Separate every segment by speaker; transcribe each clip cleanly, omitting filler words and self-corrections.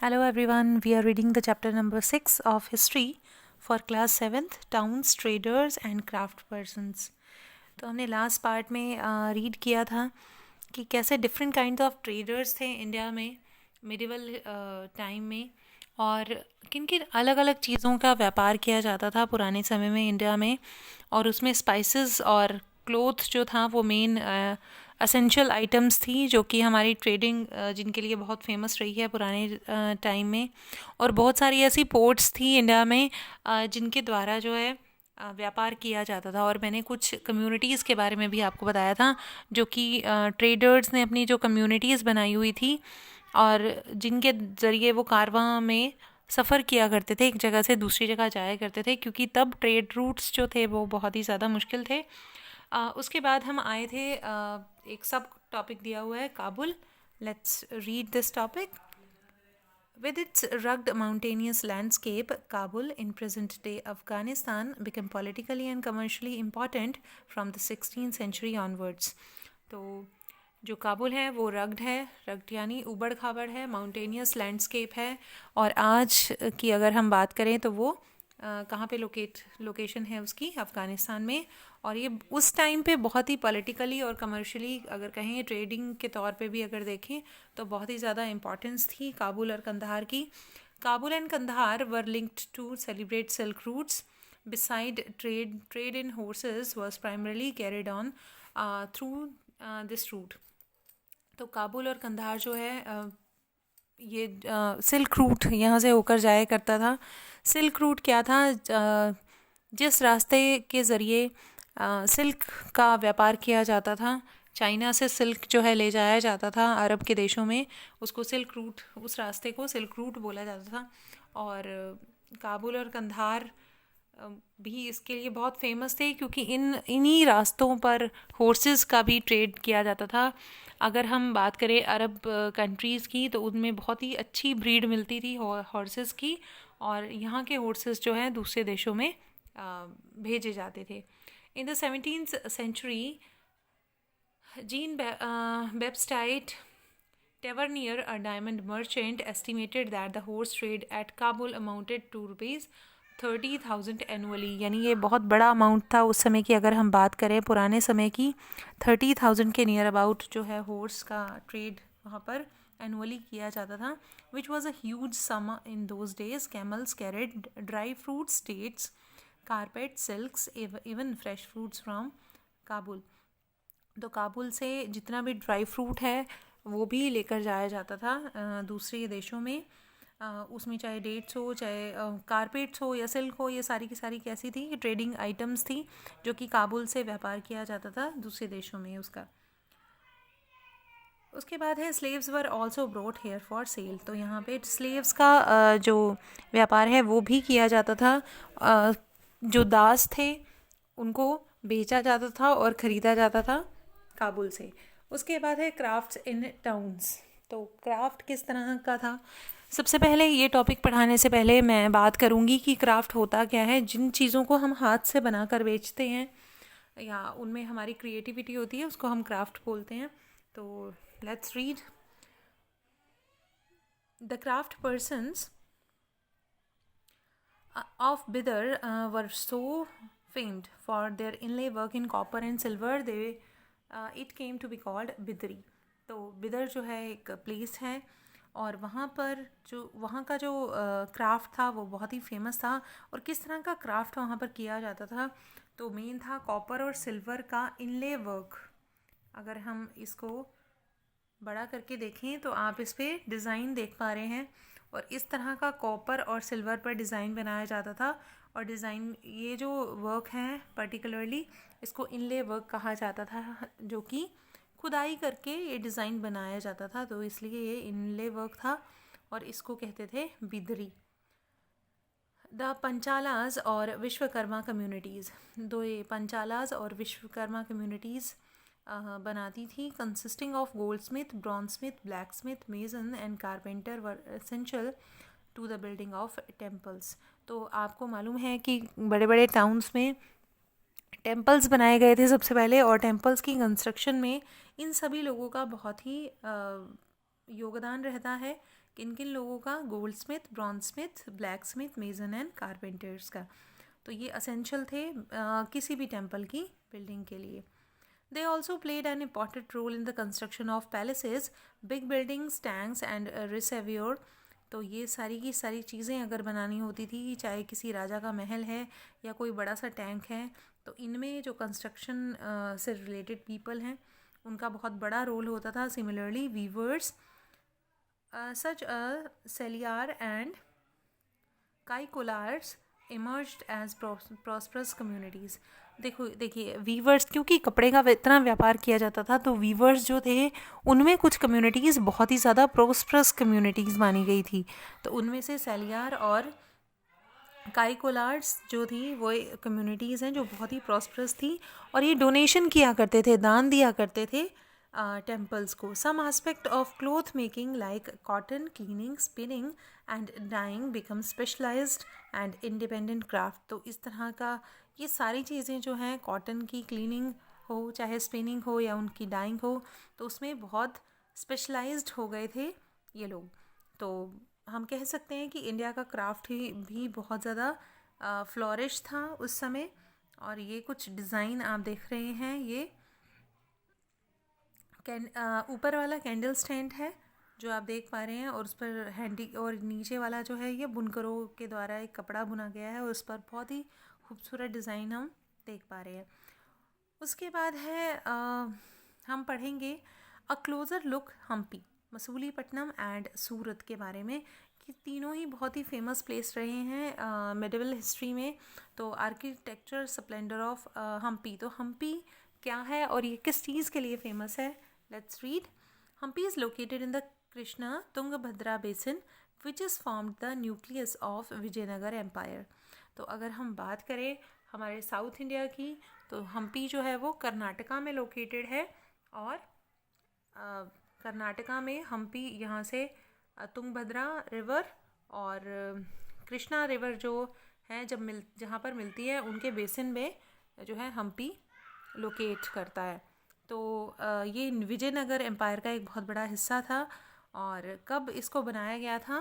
Speaker 1: Hello everyone, we are reading the chapter number 6 of history for class 7th, towns, traders and craft persons. तो हमने last part में read किया था कि कैसे डिफरेंट काइंड ऑफ ट्रेडर्स थे India में मिडिवल टाइम में, और किन किन अलग अलग चीज़ों का व्यापार किया जाता था पुराने समय में इंडिया में, और उसमें स्पाइसेस और क्लोथ जो था वो मेन असेंशियल आइटम्स थी जो कि हमारी ट्रेडिंग जिनके लिए बहुत फेमस रही है पुराने टाइम में। और बहुत सारी ऐसी पोर्ट्स थी इंडिया में जिनके द्वारा जो है व्यापार किया जाता था। और मैंने कुछ कम्युनिटीज़ के बारे में भी आपको बताया था जो कि ट्रेडर्स ने अपनी जो कम्युनिटीज़ बनाई हुई थी और जिनके ज़रिए वो कारवां में सफ़र किया करते थे, एक जगह से दूसरी जगह जाया करते थे, क्योंकि तब ट्रेड रूट्स जो थे वो बहुत ही ज़्यादा मुश्किल थे। उसके बाद हम आए थे, एक सब टॉपिक दिया हुआ है Kabul. Let's read this topic. With its rugged mountainous landscape, Kabul in present-day Afghanistan became politically and commercially important from the 16th century onwards. तो जो काबुल है वो रग्ड है, रग्ड यानी उबड़ खाबड़ है, माउंटेनियस लैंडस्केप है। और आज की अगर हम बात करें तो वो कहाँ पे लोकेशन है उसकी, अफ़गानिस्तान में। और ये उस टाइम पे बहुत ही पॉलिटिकली और कमर्शियली अगर कहें, ट्रेडिंग के तौर पे भी अगर देखें तो बहुत ही ज़्यादा इम्पॉर्टेंस थी काबुल और कंधार की। Kabul and Kandahar were linked to celebrate silk routes beside trade in horses was primarily carried on through this route. तो काबुल और कंधार जो है ये सिल्क रूट यहाँ से होकर जाया करता था। सिल्क रूट क्या था? जिस रास्ते के ज़रिए सिल्क का व्यापार किया जाता था, चाइना से सिल्क जो है ले जाया जाता था अरब के देशों में, उसको सिल्क रूट, उस रास्ते को सिल्क रूट बोला जाता था। और काबुल और कंधार भी इसके लिए बहुत फेमस थे क्योंकि इन्हीं रास्तों पर हॉर्सेस का भी ट्रेड किया जाता था। अगर हम बात करें अरब कंट्रीज़ की तो उनमें बहुत ही अच्छी ब्रीड मिलती थी हॉर्सेस की, और यहाँ के हॉर्सेस जो हैं दूसरे देशों में भेजे जाते थे। In the 17th century, Jean Baptiste Tavernier, a diamond merchant, estimated that the horse trade at Kabul amounted to rupees 30,000 annually. यानी ये बहुत बड़ा अमाउंट था उस समय की, अगर हम बात करें पुराने समय की। 30,000 के नियर अबाउट जो है हॉर्स का ट्रेड वहाँ पर एनुअली किया जाता था, which was a huge sum in those days. Camels carried dry fruits, dates, carpet, silks, even fresh fruits from Kabul. तो काबुल से जितना भी ड्राई फ्रूट है वो भी लेकर जाया जाता था दूसरे देशों में। उसमें चाहे डेट्स हो, चाहे कारपेट्स हो या सिल्क हो, ये सारी की सारी कैसी थी, ये ट्रेडिंग आइटम्स थी जो कि काबुल से व्यापार किया जाता था दूसरे देशों में उसका। उसके बाद है slaves were also brought here for sale. तो यहाँ पे स्लेव्स का जो व्यापार है वो भी किया जाता था। जो दास थे उनको बेचा जाता था और ख़रीदा जाता था काबुल से। उसके बाद है क्राफ्ट्स इन टाउन्स। तो क्राफ्ट किस तरह का था? सबसे पहले ये टॉपिक पढ़ाने से पहले मैं बात करूँगी कि क्राफ्ट होता क्या है। जिन चीज़ों को हम हाथ से बनाकर बेचते हैं या उनमें हमारी क्रिएटिविटी होती है उसको हम क्राफ्ट बोलते हैं। तो let's read. The craft persons of Bidar were so famed for their inlay work in copper and silver, it came to be called Bidri. तो बिदर जो है एक प्लेस है और वहाँ पर जो वहाँ का जो क्राफ्ट था वो बहुत ही फेमस था। और किस तरह का क्राफ्ट वहाँ पर किया जाता था? तो मेन था कॉपर और सिल्वर का इनले वर्क। अगर हम इसको बड़ा करके देखें तो आप इस पर डिज़ाइन देख पा रहे हैं, और इस तरह का कॉपर और सिल्वर पर डिज़ाइन बनाया जाता था। और डिज़ाइन, ये जो वर्क है पर्टिकुलरली इसको इनले वर्क कहा जाता था, जो कि खुदाई करके ये डिज़ाइन बनाया जाता था, तो इसलिए ये इनले वर्क था और इसको कहते थे बिदरी। द पंचालाज और विश्वकर्मा कम्युनिटीज़, दो ये पंचालाज और विश्वकर्मा कम्युनिटीज़ बनाती थी। Consisting of goldsmith, bronzesmith, blacksmith, mason and carpenter were essential to the building of temples. तो आपको मालूम है कि बड़े बड़े टाउन्स में टेम्पल्स बनाए गए थे सबसे पहले, और टेम्पल्स की कंस्ट्रक्शन में इन सभी लोगों का बहुत ही योगदान रहता है, किन किन लोगों का? Goldsmith, bronzesmith, blacksmith, mason and carpenters का। तो ये असेंशियल थे किसी भी टेम्पल की बिल्डिंग के लिए। They also played an important role in the construction of palaces, big buildings, tanks and reservoir। तो ये सारी की सारी चीज़ें अगर बनानी होती थी, चाहे किसी राजा का महल है या कोई बड़ा सा टैंक है, तो इनमें जो कंस्ट्रक्शन से रिलेटेड पीपल हैं उनका बहुत बड़ा रोल होता था। Similarly weavers such Saliyar and Kaikolars emerged as prosperous communities. देखिए वीवर्स, क्योंकि कपड़े का इतना व्यापार किया जाता था, तो वीवर्स जो थे उनमें कुछ कम्युनिटीज़ बहुत ही ज़्यादा प्रॉस्परस कम्युनिटीज़ मानी गई थी। तो उनमें से सेलियार और काइकोलार्स जो थी वो कम्युनिटीज़ हैं जो बहुत ही प्रॉस्परस थी, और ये डोनेशन किया करते थे, दान दिया करते थे टेम्पल्स को। Some aspect of cloth making like cotton cleaning, spinning and dyeing become specialized and independent craft. तो इस तरह का ये सारी चीज़ें जो हैं, कॉटन की क्लीनिंग हो, चाहे स्पिनिंग हो या उनकी डाइंग हो, तो उसमें बहुत स्पेशलाइज्ड हो गए थे ये लोग। तो हम कह सकते हैं कि इंडिया का क्राफ्ट ही भी बहुत ज़्यादा फ्लॉरिश था उस समय। और ये कुछ डिज़ाइन आप देख रहे हैं, ये ऊपर वाला कैंडल स्टैंड है जो आप देख पा रहे हैं, और उस पर हैंडी, और नीचे वाला जो है ये बुनकरों के द्वारा एक कपड़ा बुना गया है और उस पर बहुत ही खूबसूरत डिज़ाइन हम देख पा रहे हैं। उसके बाद है हम पढ़ेंगे a closer look Hampi, Masulipatnam and Surat के बारे में, कि तीनों ही बहुत ही फेमस प्लेस रहे हैं मेडिवल हिस्ट्री में। तो आर्किटेक्चर स्प्लेंडर ऑफ हम्पी, तो हम्पी क्या है और ये किस चीज़ के लिए फेमस है? Let's read. Hampi is located in the Krishna Tungabhadra basin which is formed the nucleus of Vijayanagar empire. तो अगर हम बात करें हमारे साउथ इंडिया की, तो हम्पी जो है वो कर्नाटका में लोकेटेड है, और कर्नाटका में हम्पी यहाँ से तुंगभद्रा रिवर और कृष्णा रिवर जो है जहाँ पर मिलती है उनके बेसिन में जो है हम्पी लोकेट करता है। तो ये विजयनगर एम्पायर का एक बहुत बड़ा हिस्सा था। और कब इसको बनाया गया था?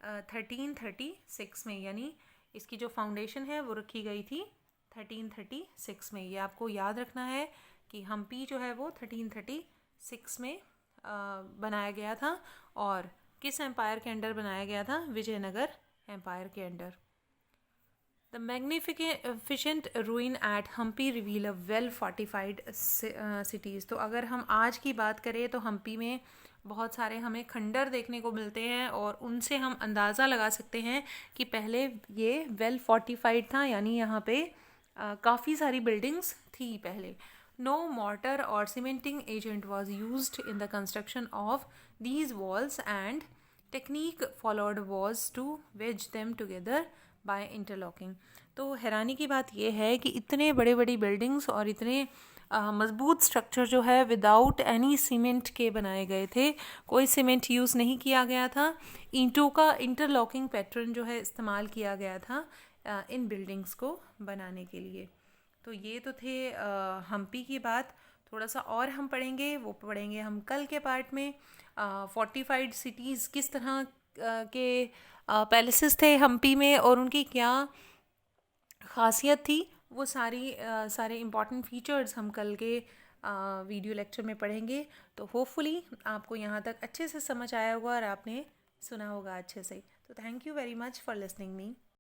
Speaker 1: 1336 में, यानी इसकी जो फाउंडेशन है वो रखी गई थी 1336 में। ये आपको याद रखना है कि हम्पी जो है वो 1336 में बनाया गया था, और किस एम्पायर के अंडर बनाया गया था? विजयनगर एम्पायर के under. The magnificent ruin at Hampi reveal a well fortified cities. तो अगर हम आज की बात करें तो हम्पी में बहुत सारे हमें खंडर देखने को मिलते हैं, और उनसे हम अंदाज़ा लगा सकते हैं कि पहले ये वेल फोर्टिफाइड था, यानी यहाँ पे काफ़ी सारी बिल्डिंग्स थी पहले। No mortar or cementing agent was used in the construction of these walls, and technique followed was to wedge them together by interlocking। तो हैरानी की बात यह है कि इतने बड़े बड़ी बिल्डिंग्स और इतने मजबूत स्ट्रक्चर जो है विदाउट एनी सीमेंट के बनाए गए थे। कोई सीमेंट यूज़ नहीं किया गया था। ईंटों का इंटरलॉकिंग पैटर्न जो है इस्तेमाल किया गया था इन बिल्डिंग्स को बनाने के लिए। तो ये तो थे हम्पी की बात। थोड़ा सा और हम पढ़ेंगे, वो पढ़ेंगे हम कल के पार्ट में। फोर्टिफाइड सिटीज़ किस तरह के पैलेसेस थे हम्पी में और उनकी क्या खासियत थी, वो सारे इम्पॉर्टेंट फीचर्स हम कल के वीडियो लेक्चर में पढ़ेंगे। तो होपफुली आपको यहाँ तक अच्छे से समझ आया होगा और आपने सुना होगा अच्छे से। तो thank you very much for listening me.